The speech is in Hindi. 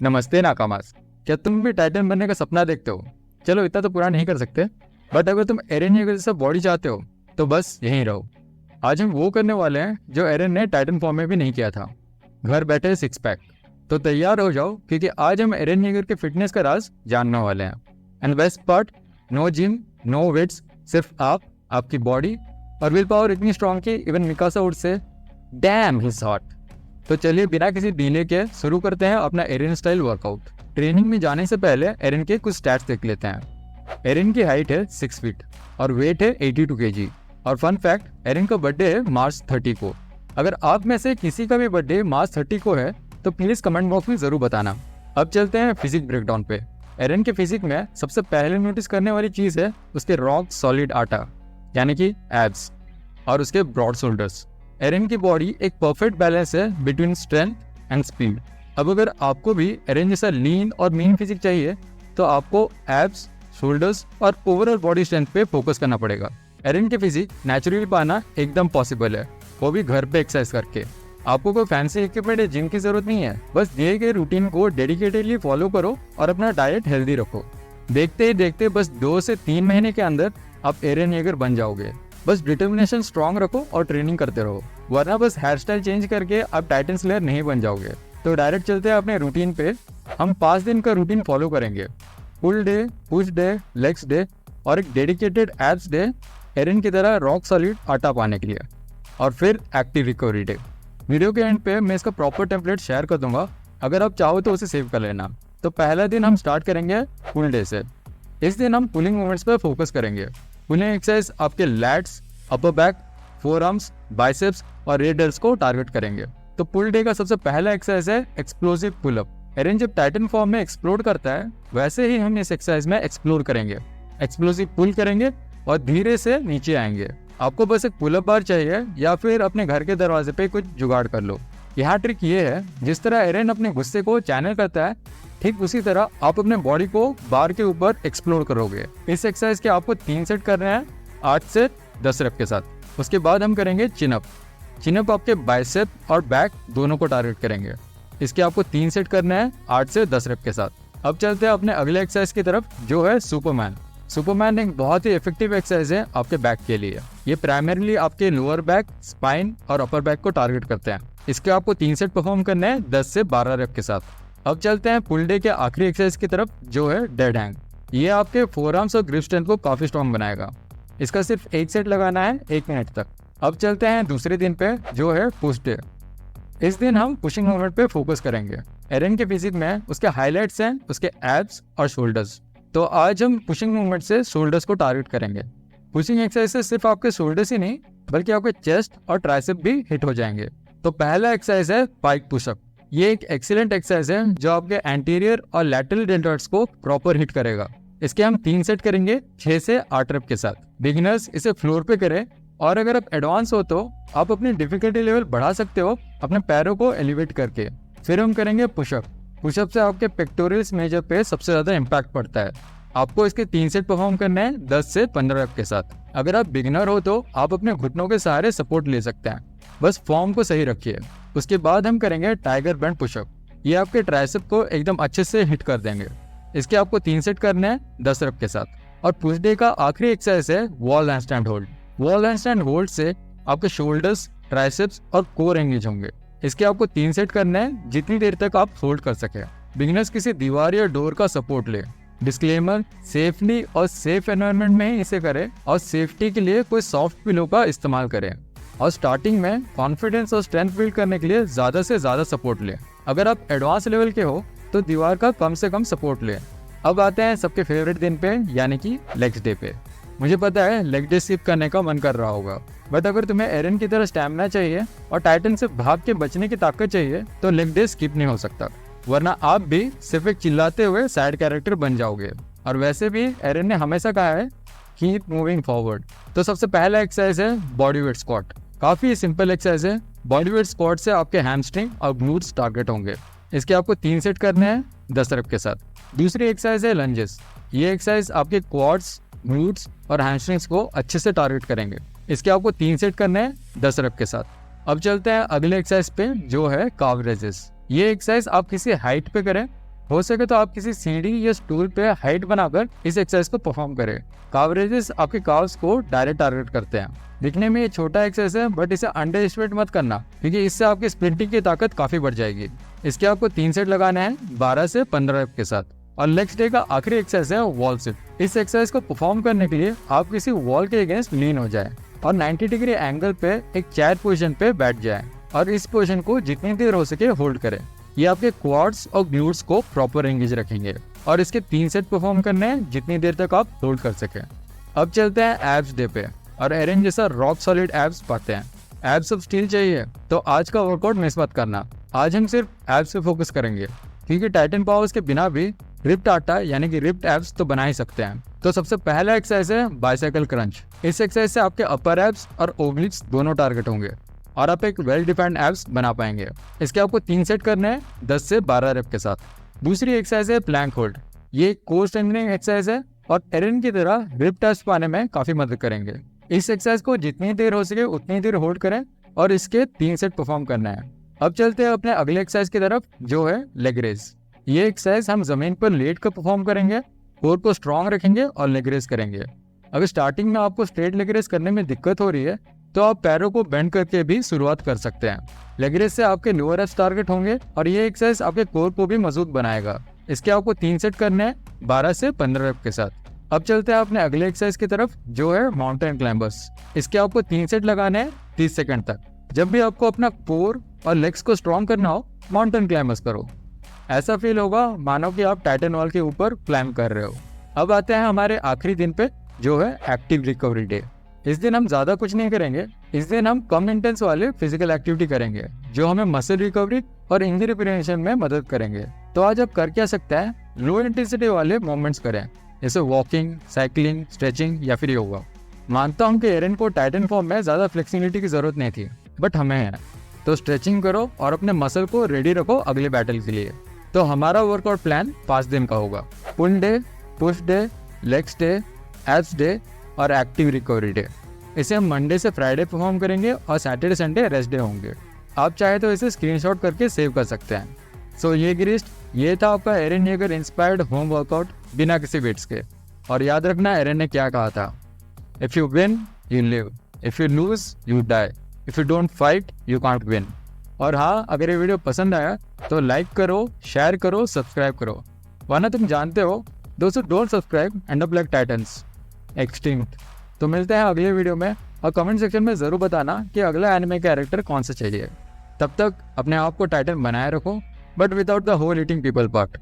नमस्ते नाकामास। क्या तुम भी टाइटन बनने का सपना देखते हो? चलो इतना तो पूरा नहीं कर सकते, बट अगर तुम एरन येगर जैसा बॉडी चाहते हो तो बस यहीं रहो। आज हम वो करने वाले हैं जो एरन ने टाइटन फॉर्म में भी नहीं किया था, घर बैठे सिक्स पैक। तो तैयार हो जाओ क्योंकि आज हम एरन येगर के फिटनेस का राज जानने वाले हैं। And best part, no gym, no weights, सिर्फ आप, आपकी बॉडी और विल पावर इतनी स्ट्रॉन्ग कि even Mikasa would say damn he hot. तो चलिए बिना किसी डीले के शुरू करते हैं अपना एरन स्टाइल वर्कआउट। ट्रेनिंग में जाने से पहले एरन के कुछ स्टैट्स देख लेते हैं। एरन की हाइट है 6 फीट और वेट है 82 kg। और फन फैक्ट, एरन का बर्थडे है मार्च 30 को। अगर आप में से किसी का भी बर्थडे मार्च 30 को है तो प्लीज कमेंट बॉक्स में जरूर बताना। अब चलते हैं फिजिक ब्रेकडाउन पे। एरन के फिजिक में सबसे पहले नोटिस करने वाली चीज है उसके रॉक सॉलिड आटा, यानी कि एब्स, और उसके ब्रॉड शोल्डर्स। एरन की बॉडी एक परफेक्ट बैलेंस है बिटवीन स्ट्रेंथ एंड स्पीड। अब अगर आपको भी एरन जैसा लीन और मीन फिजिक चाहिए तो आपको एब्स, शोल्डर्स और ओवरऑल बॉडी स्ट्रेंथ पे फोकस करना पड़ेगा। एरन के फिजिक नेचुरली पाना एकदम पॉसिबल है, वो भी घर पे एक्सरसाइज करके। आपको कोई फैंसी इक्विपमेंट या जिम की जरूरत नहीं है, बस दिए गए रूटीन को डेडिकेटेडली फॉलो करो और अपना डाइट हेल्दी रखो। देखते ही देखते बस 2 से 3 महीने के अंदर आप एरन येगर बन जाओगे। बस डिटर्मिनेशन स्ट्रांग रखो और ट्रेनिंग करते रहो, वरना बस हेयर स्टाइल चेंज करके आप टाइटन स्लेयर नहीं बन जाओगे। तो डायरेक्ट चलते हैं अपने रूटीन पे। हम 5 दिन का रूटीन फॉलो करेंगे। Pull day, push day, legs day और एक डेडिकेटेड एब्स डे, एरन की तरह रॉक सॉलिड आटा पाने के लिए, और फिर एक्टिव रिकवरी डे। वीडियो के एंड पे मैं इसका प्रॉपर टेम्पलेट शेयर कर दूंगा, अगर आप चाहो तो उसे सेव कर लेना। तो पहला दिन हम स्टार्ट करेंगे पुल डे से। इस दिन हम पुलिंग मूवमेंट्स पर फोकस करेंगे। पुलिंग एक्सरसाइज आपके lats, upper back, forearms, biceps और रेड डेल्स को टारगेट करेंगे। तो पुल डे का सबसे पहला एक्सरसाइज है एक्सप्लोसिव पुल अप। एरन जब टाइटन फॉर्म में एक्सप्लोर करता है वैसे ही हम इस एक्सरसाइज में एक्सप्लोर करेंगे। एक्सप्लोसिव पुल करेंगे और धीरे से नीचे आएंगे। आपको बस एक पुल अप बार चाहिए या फिर अपने घर के दरवाजे पे कुछ जुगाड़ कर लो। यहाँ ट्रिक ये है, जिस तरह एरन अपने गुस्से को चैनल करता है, ठीक उसी तरह आप अपने बॉडी को बार के ऊपर एक्सप्लोर करोगे। इस एक्सरसाइज के आपको 3 सेट करने हैं 8 से 10 रेप के साथ। उसके बाद हम करेंगे चिनअप। चिनअप आपके बाइसेप और बैक दोनों को टारगेट करेंगे। इसके आपको 3 सेट करने हैं 8 से 10 रेप के साथ। अब चलते हैं अपने अगले एक्सरसाइज की तरफ, जो है सुपरमैन। सुपरमैन एक बहुत ही इफेक्टिव एक्सरसाइज है आपके बैक के लिए। ये प्राइमरीली आपके लोअर बैक, स्पाइन और अपर बैक को टारगेट करते हैं। इसके आपको 3 सेट परफॉर्म करने हैं 10 से 12 रेप के साथ। अब चलते हैं पुल डे के आखिरी एक्सरसाइज की तरफ, जो है डेड हैंग। ये आपके फोर आर्म्स और ग्रिप स्ट्रेंथ को काफी स्ट्रॉन्ग बनाएगा। इसका सिर्फ 1 सेट लगाना है 1 मिनट तक। अब चलते हैं दूसरे दिन पे, जो है पुश डे। इस दिन हम पुशिंग मूवमेंट पे फोकस करेंगे। एरन के फिजिक में उसके हाईलाइट्स हैं उसके एब्स और शोल्डर्स। तो आज हम पुशिंग मूवमेंट से शोल्डर्स को टारगेट करेंगे। पुशिंग एक्सरसाइज से सिर्फ आपके शोल्डर्स ही नहीं बल्कि आपके चेस्ट और ट्राइसेप भी हिट हो जाएंगे। तो पहला एक्सरसाइज है पाइक पुशअप। ये एक एक्सीलेंट एक्सरसाइज है जो आपके एंटीरियर और लैटरल डेल्टॉइड्स को प्रॉपर हिट करेगा। इसके हम 3 सेट करेंगे 6 से 8 रेप के साथ। बिगिनर्स इसे फ्लोर पे करें, और अगर आप एडवांस हो तो आप अपनी डिफिकल्टी लेवल बढ़ा सकते हो अपने पैरों को एलिवेट करके। फिर हम करेंगे पुशअप। पुशअप से आपके पेक्टोरियल्स मेजर पे सबसे ज्यादा इम्पैक्ट पड़ता है। आपको इसके 3 सेट परफॉर्म करने हैं 10 से 15 रेप के साथ। अगर आप बिगिनर हो तो आप अपने घुटनों के सहारे सपोर्ट ले सकते हैं, बस फॉर्म को सही रखिए। उसके बाद हम करेंगे टाइगर बैंड पुशअप। ये आपके ट्राइसेप को एकदम अच्छे से हिट कर देंगे। इसके आपको 3 सेट करने हैं 10 रेप के साथ। और पुश डे का आखिरी एक्सरसाइज है wall handstand hold. Wall handstand hold से आपके शोल्डर्स, ट्राइसेप्स और कोर एंगेज होंगे। इसके आपको 3 सेट करने हैं जितनी देर तक आप होल्ड कर सके। बिगिनर्स किसी दीवार या डोर का सपोर्ट ले। डिस्क्लेमर, सेफली और सेफ एनवायरनमेंट में ही इसे करें, और सेफ्टी के लिए कोई सॉफ्ट पिलो का इस्तेमाल करें। और स्टार्टिंग में कॉन्फिडेंस और स्ट्रेंथ बिल्ड करने के लिए ज्यादा से ज्यादा सपोर्ट लें। अगर आप एडवांस लेवल के हो तो दीवार का कम से कम सपोर्ट लें। अब आते हैं सबके फेवरेट दिन पे, यानी कि लेग्स डे पे। मुझे पता है लेग डे स्किप करने का मन कर रहा होगा, बट अगर तुम्हें एरन की तरह स्टैमिना चाहिए और टाइटन से भाग के बचने की ताकत चाहिए तो लेग डे स्किप नहीं हो सकता, वरना आप भी सिर्फ एक चिल्लाते हुए साइड कैरेक्टर बन जाओगे। और वैसे भी एरन ने हमेशा कहा है कीप मूविंग फॉरवर्ड। तो सबसे पहला एक्सरसाइज है बॉडी वेट स्क्वाट। काफी सिंपल एक्सरसाइज है। बॉडी वेट स्क्वाट से आपके हैमस्ट्रिंग और ग्लूट्स टारगेट होंगे। इसके आपको 3 सेट करने हैं 10 रेप के साथ। दूसरी एक्सरसाइज है लंजेस। ये एक्सरसाइज आपके क्वाड्स, ग्लूट्स और हैमस्ट्रिंग्स को अच्छे से टारगेट करेंगे। इसके आपको 3 सेट करने हैं 10 रेप के साथ। अब चलते हैं अगले एक्सरसाइज पे, जो है काव रेजेस। ये एक्सरसाइज आप किसी हाइट पे करें हो सके तो आप किसी सीढ़ी या स्टूल पे हाइट बनाकर इस एक्सरसाइज को परफॉर्म करें। कावरेजेस आपके काव्स को डायरेक्ट टारगेट करते हैं। दिखने में ये छोटा एक्सरसाइज है, बट इसे अंडर एस्टिमेट मत करना, क्योंकि इससे आपकी स्प्रिंटिंग की ताकत काफी बढ़ जाएगी। इसके आपको 3 सेट लगाने हैं 12 से 15 रेप के साथ। और नेक्स्ट डे का आखिरी एक्सरसाइज है वॉल सिट। इस एक्सरसाइज को परफॉर्म करने के लिए आप किसी वॉल के अगेंस्ट लीन हो जाए और 90 डिग्री एंगल पे एक चेयर पोजीशन पे बैठ जाए और इस पोजीशन को जितनी देर हो सके होल्ड करें। ये आपके क्वाड्स और ग्लूट्स को प्रॉपर एंगेज रखेंगे और इसके 3 सेट परफॉर्म करने हैं जितनी देर तक आप होल्ड कर सके। अब चलते हैं एब्स डे पे और एरन जैसा रॉक सॉलिड एब्स पाते हैं। एब्स ऑफ स्टील चाहिए तो आज का वर्कआउट मिस मत करना। आज हम सिर्फ एब्स पे फोकस करेंगे, क्योंकि टाइटन पावर्स के बिना भी रिप्ड आटा यानी कि रिप्ड एब्स तो बना ही सकते हैं। तो सबसे पहला एक्सरसाइज है बाइसाइकिल क्रंच। इस एक्सरसाइज से आपके अपर एब्स और ओब्लिक्स दोनों टारगेट होंगे और आप एक वेल डिफाइंड एब्स बना पाएंगे। इसके आपको 3 सेट करने हैं 10 से 12 रेप के साथ। दूसरी एक्सरसाइज है प्लैंक होल्ड। ये कोर स्ट्रेंथनिंग एक्सरसाइज है और एरन की तरह रिप्ड एब्स पाने में काफी मदद करेंगे। इस एक्सरसाइज को जितनी देर हो सके उतनी देर होल्ड करें और इसके 3 सेट परफॉर्म करना है। अब चलते हैं अपने अगले एक्सरसाइज की तरफ, जो है लेग रेज। ये एक्सरसाइज हम जमीन पर लेट कर परफॉर्म करेंगे, कोर को स्ट्रॉन्ग रखेंगे और लेग रेज करेंगे। अगर स्टार्टिंग में आपको स्ट्रेट लेग रेज करने में दिक्कत हो रही है तो आप पैरों को बेंड करके भी शुरुआत कर सकते हैं। लेग रेज से आपके लोअर एब्स टारगेट होंगे और ये एक्सरसाइज आपके कोर को भी मजबूत बनाएगा। इसके आपको 3 सेट करने हैं 12 से 15 रेप के साथ। अब चलते हैं अपने अगले एक्सरसाइज की तरफ, जो है माउंटेन क्लाइंबर्स। इसके आपको 3 सेट लगाने हैं 30 सेकंड तक। जब भी आपको अपना कोर और लेग्स को स्ट्रॉन्ग करना हो, माउंटेन क्लाइंबर्स करो। ऐसा फील होगा मानो कि आप टाइटन वॉल के ऊपर क्लाइंब कर रहे हो। अब आते हैं हमारे आखिरी दिन पे, जो है एक्टिव रिकवरी डे। इस दिन हम ज्यादा कुछ नहीं करेंगे। इस दिन हम कम इंटेंस वाले फिजिकल एक्टिविटी करेंगे जो हमें मसल रिकवरी और इंजरी प्रिवेंशन में मदद करेंगे। तो आज आप कर क्या सकते हैं, लो इंटेंसिटी वाले मूवमेंट्स करें, जैसे वॉकिंग, साइकिलिंग, स्ट्रेचिंग या फिर योगा। मानता हूँ कि एरन को टाइटन फॉर्म में ज्यादा फ्लेक्सिबिलिटी की जरूरत नहीं थी, बट हमें है। तो स्ट्रेचिंग करो और अपने मसल को रेडी रखो अगले बैटल के लिए। तो हमारा वर्कआउट प्लान 5 दिन का होगा। Pull day, push day, legs day, abs day और एक्टिव रिकवरी डे। इसे हम मंडे से फ्राइडे परफॉर्म करेंगे और सैटरडे संडे रेस्ट डे होंगे। आप चाहे तो इसे स्क्रीनशॉट करके सेव कर सकते हैं। सो ये गिरिस्ट, ये था आपका Eren Yeager inspired home workout बिना किसी वेट्स के। और याद रखना एरन ने क्या कहा था, if you win you live, if you lose you die, if you don't fight you can't win. और हाँ, अगर ये वीडियो पसंद आया तो लाइक करो, शेयर करो, सब्सक्राइब करो, वरना तुम जानते हो दोस्तों, don't subscribe and up like titans extinct. तो मिलते हैं अगले वीडियो में और कमेंट सेक्शन में जरूर बताना कि अगला एनिमे कैरेक्टर कौन सा चाहिए। तब तक अपने आप को टाइटन बनाए रखो, but without the whole eating people part.